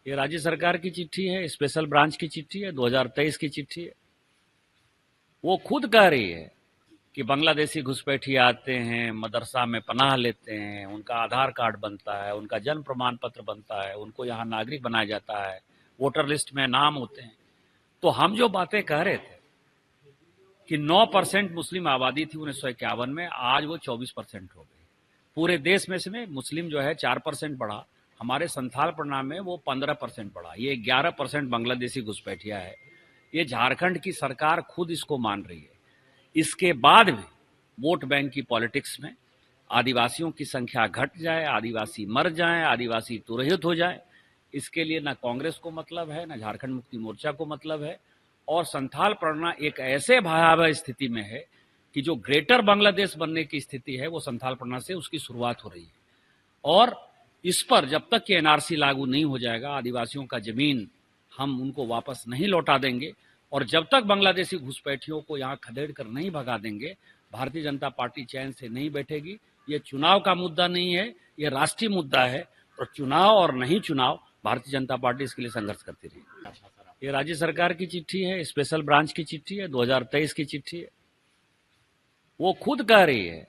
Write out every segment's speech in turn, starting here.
ये राज्य सरकार की चिट्ठी है, स्पेशल ब्रांच की चिट्ठी है, 2023 की चिट्ठी है। वो खुद कह रही है कि बांग्लादेशी घुसपैठिए आते हैं, मदरसा में पनाह लेते हैं, उनका आधार कार्ड बनता है, उनका जन्म प्रमाण पत्र बनता है, उनको यहाँ नागरिक बनाया जाता है, वोटर लिस्ट में नाम होते हैं। तो हम जो बातें कह रहे थे कि 9% मुस्लिम आबादी थी 1951 में, आज वो 24% हो गई। पूरे देश में से मुस्लिम जो है 4% बढ़ा, हमारे संथाल प्रणाम में वो 15% बढ़ा। ये 11% बांग्लादेशी घुसपैठिया है। ये झारखंड की सरकार खुद इसको मान रही है। इसके बाद भी वोट बैंक की पॉलिटिक्स में आदिवासियों की संख्या घट जाए, आदिवासी मर जाएं, आदिवासी तुरहित हो जाए, इसके लिए ना कांग्रेस को मतलब है, ना झारखंड मुक्ति मोर्चा को मतलब है। और संथाल परगना एक ऐसे भयावह स्थिति में है कि जो ग्रेटर बांग्लादेश बनने की स्थिति है वो संथाल परगना से उसकी शुरुआत हो रही है। और इस पर जब तक कि एनआरसी लागू नहीं हो जाएगा, आदिवासियों का जमीन हम उनको वापस नहीं लौटा देंगे, और जब तक बांग्लादेशी घुसपैठियों को यहाँ खदेड़ कर नहीं भगा देंगे, भारतीय जनता पार्टी चैन से नहीं बैठेगी। ये चुनाव का मुद्दा नहीं है, ये राष्ट्रीय मुद्दा है, और चुनाव और नहीं चुनाव, भारतीय जनता पार्टी इसके लिए संघर्ष करती रहेगी। ये राज्य सरकार की चिट्ठी है, स्पेशल ब्रांच की चिट्ठी है, 2023 की चिट्ठी है। वो खुद कह रही है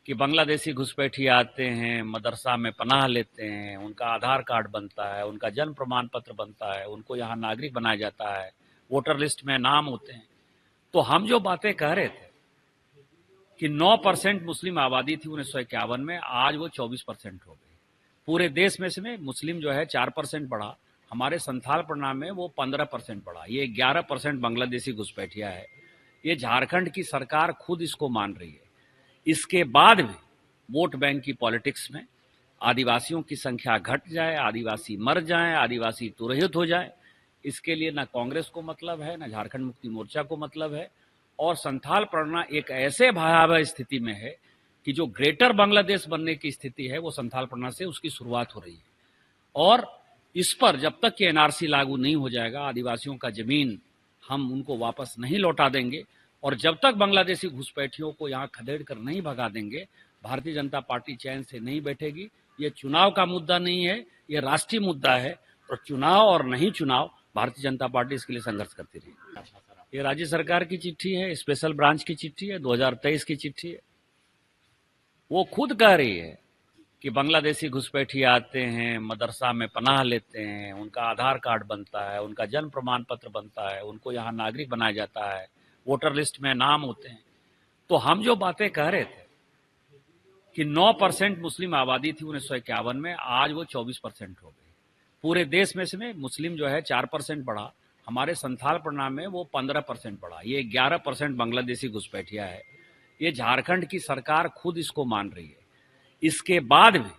कि बांग्लादेशी घुसपैठिए आते हैं, मदरसा में पनाह लेते हैं, उनका आधार कार्ड बनता है, उनका जन्म प्रमाण पत्र बनता है, उनको यहाँ नागरिक बनाया जाता है, वोटर लिस्ट में नाम होते हैं। तो हम जो बातें कह रहे थे कि 9% मुस्लिम आबादी थी 1951 में, आज वो 24% हो गई। पूरे देश में से मुस्लिम जो है 4% बढ़ा, हमारे संथाल प्रणाम में वो 15% बढ़ा। ये 11% बांग्लादेशी घुसपैठिया है। ये झारखंड की सरकार खुद इसको मान रही है। इसके बाद भी वोट बैंक की पॉलिटिक्स में आदिवासियों की संख्या घट जाए, आदिवासी मर जाएं, आदिवासी तुरहित हो जाए, इसके लिए ना कांग्रेस को मतलब है, ना झारखंड मुक्ति मोर्चा को मतलब है। और संथाल परगना एक ऐसे भयावह स्थिति में है कि जो ग्रेटर बांग्लादेश बनने की स्थिति है वो संथाल परगना से उसकी शुरुआत हो रही है। और इस पर जब तक कि एनआरसी लागू नहीं हो जाएगा, आदिवासियों का जमीन हम उनको वापस नहीं लौटा देंगे, और जब तक बांग्लादेशी घुसपैठियों को यहाँ खदेड़ कर नहीं भगा देंगे, भारतीय जनता पार्टी चैन से नहीं बैठेगी। ये चुनाव का मुद्दा नहीं है, ये राष्ट्रीय मुद्दा है, और चुनाव और नहीं चुनाव, भारतीय जनता पार्टी इसके लिए संघर्ष करती रहेगी। ये राज्य सरकार की चिट्ठी है, स्पेशल ब्रांच की चिट्ठी है, 2023 की चिट्ठी है। वो खुद कह रही है कि बांग्लादेशी घुसपैठिए आते हैं, मदरसा में पनाह लेते हैं, उनका आधार कार्ड बनता है, उनका जन्म प्रमाण पत्र बनता है, उनको यहाँ नागरिक बनाया जाता है, वोटर लिस्ट में नाम होते हैं। तो हम जो बातें कह रहे थे कि 9% मुस्लिम आबादी थी 1951 में, आज वो 24% हो गई। पूरे देश में से मुस्लिम जो है 4% बढ़ा, हमारे संथाल प्रणाम में वो 15% बढ़ा। ये 11% बांग्लादेशी घुसपैठिया है। ये झारखंड की सरकार खुद इसको मान रही है। इसके बाद भी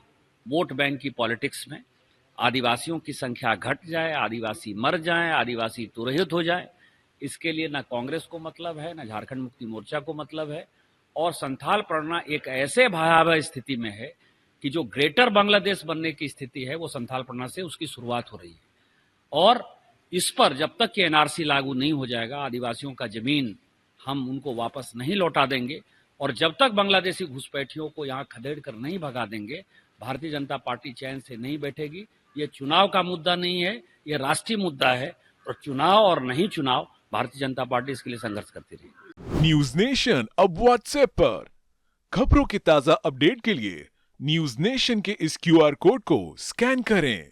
वोट बैंक की पॉलिटिक्स में आदिवासियों की संख्या घट जाए, आदिवासी मर जाएं, आदिवासी तुरहित हो जाए, इसके लिए ना कांग्रेस को मतलब है, ना झारखंड मुक्ति मोर्चा को मतलब है। और संथाल परगना एक ऐसे भयावह स्थिति में है कि जो ग्रेटर बांग्लादेश बनने की स्थिति है वो संथाल परगना से उसकी शुरुआत हो रही है। और इस पर जब तक कि एनआरसी लागू नहीं हो जाएगा, आदिवासियों का जमीन हम उनको वापस नहीं लौटा देंगे, और जब तक बांग्लादेशी घुसपैठियों को यहाँ खदेड़ कर नहीं भगा देंगे, भारतीय जनता पार्टी चैन से नहीं बैठेगी। ये चुनाव का मुद्दा नहीं है, ये राष्ट्रीय मुद्दा है, और चुनाव और नहीं चुनाव, भारतीय जनता पार्टी इसके लिए संघर्ष करती रहेगी। न्यूज नेशन अब व्हाट्सएप पर खबरों के ताजा अपडेट के लिए न्यूज नेशन के इस क्यूआर कोड को स्कैन करें